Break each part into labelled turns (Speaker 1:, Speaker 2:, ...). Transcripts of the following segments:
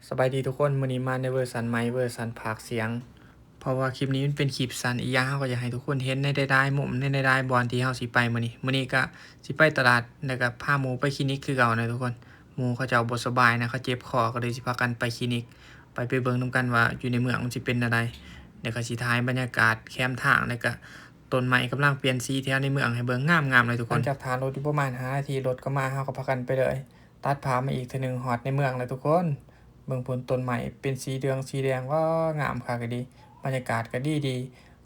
Speaker 1: สบายดีทุกคนมื้อนี้มาในเวอร์ชันใหม่เวอร์ชันพากย์เสียงเพราะว่าคลิปนี้มันเป็นคลิปสั้นอีกอย่างเราก็อยากให้ทุกคนเห็นในได้ๆมุมในได้ๆบอนที่เราสิไปมื้อนี้ก็สิไปตลาดแล้วก็พาหมู่ไปคลินิกคือเก่านะทุกคนหมู่เขาเจ้าบ่สบายนะเขาเจ็บคอก็เลยสิพากันไปคลินิกไปเบิ่งนำกันว่าอยู่ในเมืองมันสิเป็นจั่งใดแล้วก็สิถ่ายบรรยากาศแคมทางแล้วก็ต้นไม้กำลังเปลี่ยนสีแถวในเมืองให้เบิ่งงามๆเลยทุกคนหลังจากท่ารถอยู่ประมาณ5นาทีรถก็มาเราก็พากันไปเลยตัดภาพมาอีกเทื่อนึงฮอดในเมืองเลยทุกคน เบิ่งผลต้นใหม่เป็นสีเหลืองสีแดงก็งามคักดีบรรยากาศก็ดี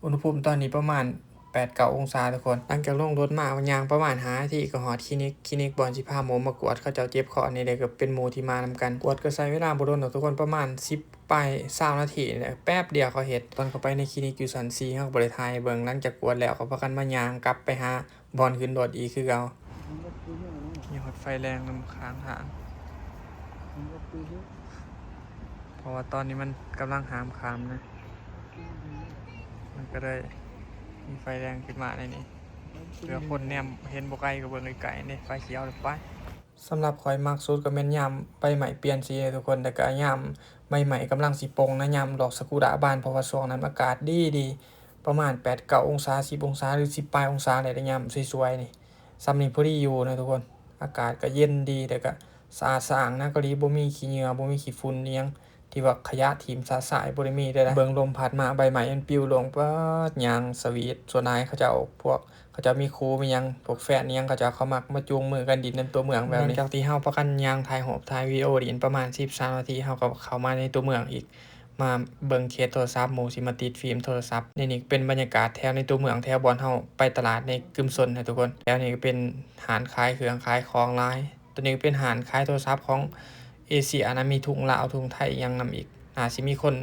Speaker 1: อุณหภูมิตอนนี้ประมาณ8-9องศาทุกคนหลังจากลงรถมาย่างประมาณ5นาทีก็ฮอดคลินิกบอนสิพาหมู่มากวดเขาเจ้าเจ็บคอนี่แหละก็เป็นหมู่ที่มานำกันกวดก็ใช้เวลาบ่โดนดอกทุกคนประมาณ10ไป20นาทีนี่แหละแป๊บเดียวเขาเฮ็ดตอนเข้าไปในคลินิกอยู่สันซีเฮาก็บ่ได้ถ่ายเบิ่งหลังจากกวดแล้วก็พากันมาย่างกลับไปหาบอนขึ้นรถอีกคือเก่ามีฮอดไฟแรงนำข้างทางเพราะว่าตอนนี้มันกำลังหามคามนะมันก็เลยมีไฟแรงขึ้นมาในนี้เพื่อคนแนมเห็นบ่ไกลก็เบิ่งไกลๆนี่ไฟเขียวเลยไปสำหรับข่อยมักสุดก็แม่นยามใบไม้เปลี่ยนสีทุกคนแต่ก็ยามใบไม้กำลังสิปลงนะยามดอกซากุระบานเพราะว่าช่วงนั้นอากาศดีประมาณ8-9องศา10องศาหรือ10ปลายองศาเลยยามสวยๆนี่ส่ำนี้พอดีอยู่นะทุกคนอากาศก็เย็นดีแต่ก็สะอาดสะอ้างนะก็ดีบ่มีขี้เหงื่อบ่มีขี้ฝุ่นอิหยังที่ว่าขยะถิ่มสาสายบ่ได้มีเด้อนะเบิ่งลมพัดมาใบไม้มันปลิวลงป๊าดยางสวีทส่วนนายเขาเจ้าพวกเขาจะมีครูมีหยังพวกแฟนอิหยังเขาจะเขามักมาจูงมือกันดินในตัวเมืองแบบนี้หลังจากที่เฮาพากันย่างถ่ายรูปถ่ายวิดีโอดินประมาณ13นาทีเฮาก็เข้ามาในตัวเมืองอีกมาเบิ่งเคสโทรศัพท์หมู่สิมาติดฟิล์มโทรศัพท์นี่เป็นบรรยากาศแถวในตัวเมืองแถวบอนเฮาไปตลาดในกึมซนนะทุกคนแล้วนี่ก็เป็นร้านขายเครื่องขายของหลายตัวนี้ก็เป็นร้านขายโทรศัพท์ของเอเชียนะมีถุงลาวถุงไทยอิหยังนำอีกน่าสิมีคน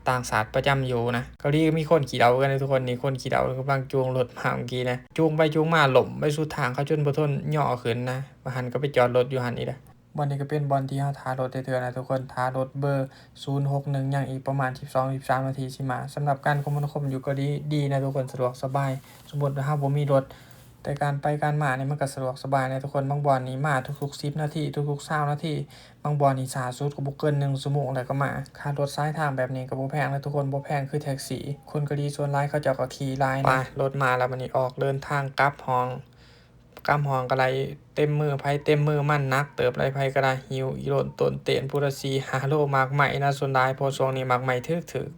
Speaker 1: ต่างชาติประจำอยู่นะเกาหลีก็มีคนขี่เดากันนะทุกคนนี่คนขี่เดากำลังจูงรถมาเมื่อกี้นะจูงไปจูงมาหล่มไปสุดทางเขาจนบ่ทนย่อขึ้นนะว่าหันก็ไปจอดรถอยู่หันนี่แหละบอนนี้ก็เป็นบอนที่เฮาท่ารถได้เทื่อนะทุกคนท่ารถเบอร์061ยังอีกประมาณ12-13นาทีสิมาสำหรับการคมนาคมอยู่เกาหลีดีนะทุกคนสะดวกสบายสมมุติว่าเฮาบ่มีรถแต่การไปการมานี่มันก็สะดวกสบายนะทุกคนบางบอนนี่มาทุกๆ10นาทีทุกๆ20นาทีบางบอนนี่ช้าสุดก็บ่เกิน1ชั่วโมงแล้วก็มาค่ารถสายทางแบบนี้ก็บ่แพงนะทุกคนบ่แพงคือแท็กซี่คนเกาหลีส่วนหลายเขาเจ้าก็ขี่หลายนะไปรถมาแล้วบัดนี้ออกเดินทางกลับห้อง กำห้องก็ไลเต็มมือไผเต็มมือมันหนักเติบไรไผก็ได้หิวอีโลนต้นเต้นพุระ4-5โลมากไหมนะส่วนหลายเพราะช่วงนี้มากไหมถึก